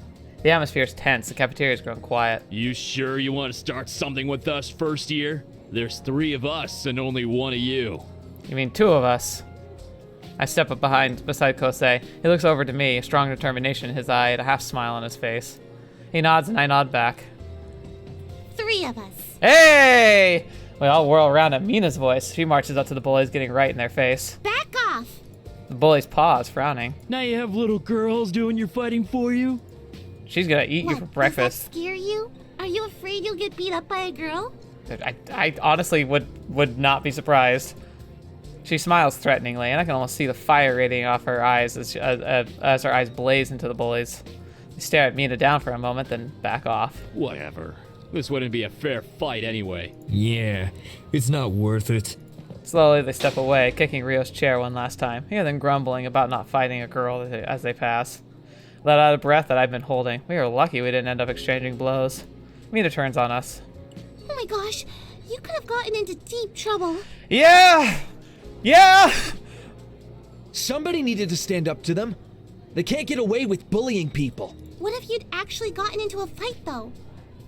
The atmosphere is tense. The cafeteria's grown quiet. You sure you want to start something with us first year? There's 3 of us and only 1 of you. You mean 2 of us? I step up beside Kosei. He looks over to me, a strong determination in his eye and a half smile on his face. He nods and I nod back. 3 of us. Hey! We all whirl around at Mina's voice. She marches up to the bullies, getting right in their face. Back off. The bullies pause, frowning. Now you have little girls doing your fighting for you? She's gonna eat you for breakfast. Does that scare you? Are you afraid you'll get beat up by a girl? I honestly would not be surprised. She smiles threateningly, and I can almost see the fire radiating off her eyes as her eyes blaze into the bullies. They stare at Mina down for a moment, then back off. Whatever. This wouldn't be a fair fight anyway. Yeah, it's not worth it. Slowly, they step away, kicking Rio's chair one last time. Hear them grumbling about not fighting a girl as they pass. Let out a breath that I've been holding. We are lucky we didn't end up exchanging blows. Mina turns on us. Oh my gosh, you could have gotten into deep trouble. Yeah! Yeah! Somebody needed to stand up to them. They can't get away with bullying people. What if you'd actually gotten into a fight, though?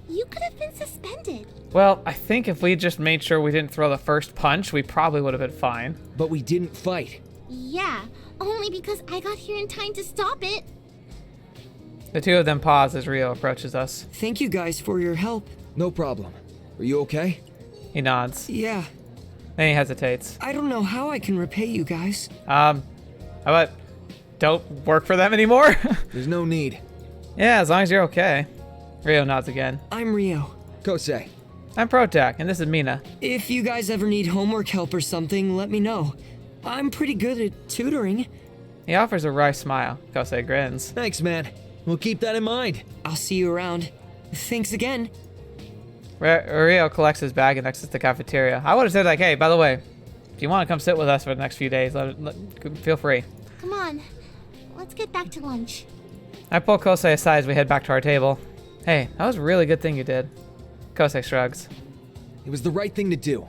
You could have been suspended. Well, I think if we just made sure we didn't throw the first punch, we probably would have been fine. But we didn't fight. Yeah, only because I got here in time to stop it. The 2 of them pause as Rio approaches us. Thank you guys for your help. No problem. Are you okay? He nods. Yeah. Then he hesitates. I don't know how I can repay you guys. How about don't work for them anymore? There's no need. Yeah, as long as you're okay. Rio nods again. I'm Rio. Kosei. I'm Protag, and this is Mina. If you guys ever need homework help or something, let me know. I'm pretty good at tutoring. He offers a wry smile. Kosei grins. Thanks, man. We'll keep that in mind. I'll see you around. Thanks again. Rio collects his bag and exits the cafeteria. I would have said, like, hey, by the way, if you want to come sit with us for the next few days, feel free. Come on, let's get back to lunch. I pull Kosei aside as we head back to our table. Hey, that was a really good thing you did. Kosei shrugs. It was the right thing to do.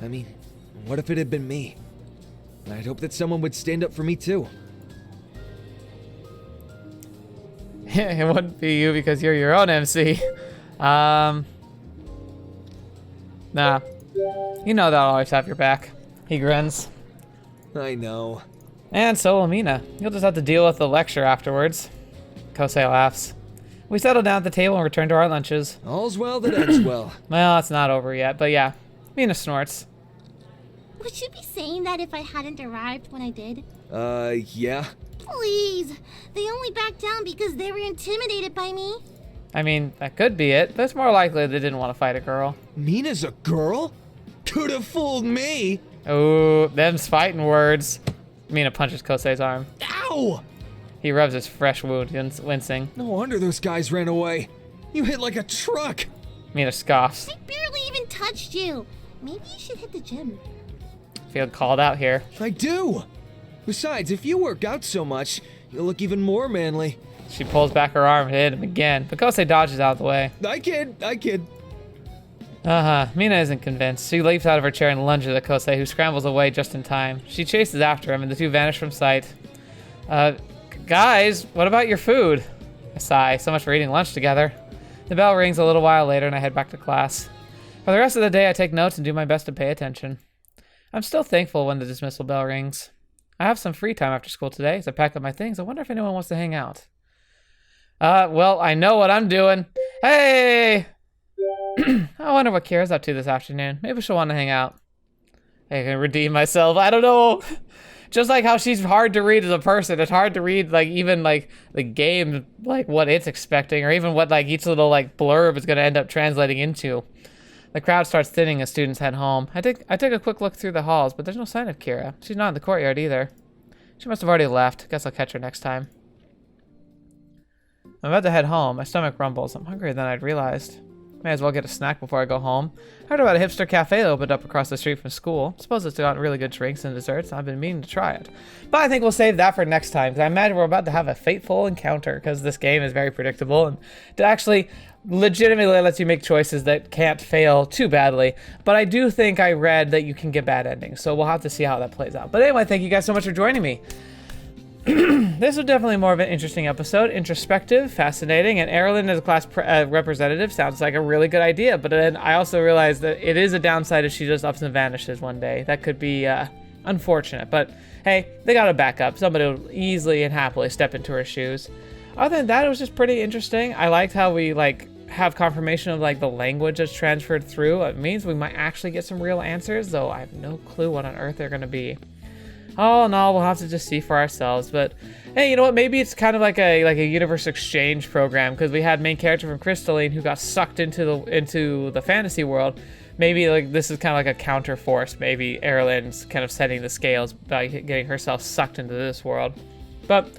I mean, What if it had been me? I'd hope that someone would stand up for me too. It wouldn't be you because you're your own MC. Nah. You know they'll always have your back. He grins. I know. And so will Mina. You'll just have to deal with the lecture afterwards. Kosei laughs. We settle down at the table and return to our lunches. All's well that ends well. Well, it's not over yet, but yeah. Mina snorts. Would you be saying that if I hadn't arrived when I did? Yeah. Please. They only backed down because they were intimidated by me. I mean, that could be it, but it's more likely they didn't want to fight a girl. Mina's a girl? Could have fooled me. Oh, them's fighting words. Mina punches Kosei's arm. Ow! He rubs his fresh wound, wincing. No wonder those guys ran away. You hit like a truck. Mina scoffs. I barely even touched you. Maybe you should hit the gym. Feel called out here. I do. Besides, if you work out so much, you'll look even more manly. She pulls back her arm and hit him again, but Kosei dodges out of the way. I kid. Mina isn't convinced. She leaps out of her chair and lunges at Kosei, who scrambles away just in time. She chases after him, and the two vanish from sight. Guys, what about your food? I sigh. So much for eating lunch together. The bell rings a little while later, and I head back to class. For the rest of the day, I take notes and do my best to pay attention. I'm still thankful when the dismissal bell rings. I have some free time after school today, as I pack up my things. I wonder if anyone wants to hang out. Well, I know what I'm doing. Hey! I wonder what Kira's up to this afternoon. Maybe she'll want to hang out. I can redeem myself. I don't know. Just like how she's hard to read as a person, it's hard to read like even like the game, like what it's expecting, or even what like each little like blurb is gonna end up translating into. The crowd starts thinning as students head home. I take a quick look through the halls, but there's no sign of Kira. She's not in the courtyard either. She must have already left. Guess I'll catch her next time. I'm about to head home. My stomach rumbles. I'm hungrier than I'd realized. May as well get a snack before I go home. I heard about a hipster cafe that opened up across the street from school. Suppose it's got really good drinks and desserts. I've been meaning to try it. But I think we'll save that for next time, because I imagine we're about to have a fateful encounter, because this game is very predictable, and it actually legitimately lets you make choices that can't fail too badly. But I do think I read that you can get bad endings, so we'll have to see how that plays out. But anyway, thank you guys so much for joining me. This was definitely more of an interesting episode. Introspective, fascinating, and Erilynn as a class representative sounds like a really good idea, but then I also realized that it is a downside if she just ups and vanishes one day. That could be unfortunate, but hey, they got a backup. Somebody will easily and happily step into her shoes. Other than that, it was just pretty interesting. I liked how we have confirmation of the language that's transferred through. It means we might actually get some real answers, though I have no clue what on earth they're going to be. All in all, we'll have to just see for ourselves. But hey, you know what? Maybe it's kind of like a universe exchange program, because we had main character from Erilynn who got sucked into the fantasy world. Maybe this is kind of like a counter force. Maybe Erilynn's kind of setting the scales by getting herself sucked into this world. But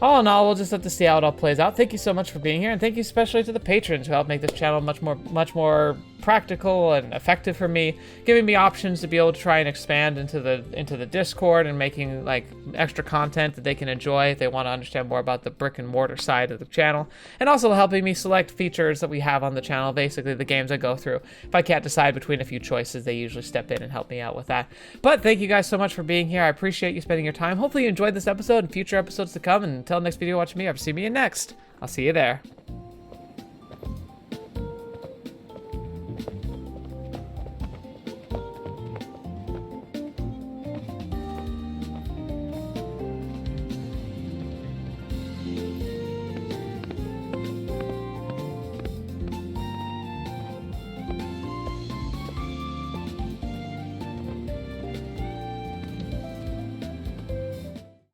all in all, we'll just have to see how it all plays out. Thank you so much for being here, and thank you especially to the patrons who help make this channel much more practical and effective for me, giving me options to be able to try and expand into the Discord and making extra content that they can enjoy if they want to understand more about the brick and mortar side of the channel, and also helping me select features that we have on the channel, basically the games I go through. If I can't decide between a few choices, they usually step in and help me out with that. But thank you guys so much for being here. I appreciate you spending your time. Hopefully you enjoyed this episode and future episodes to come, and until next video, watch me, I'll see you next. I'll see you there.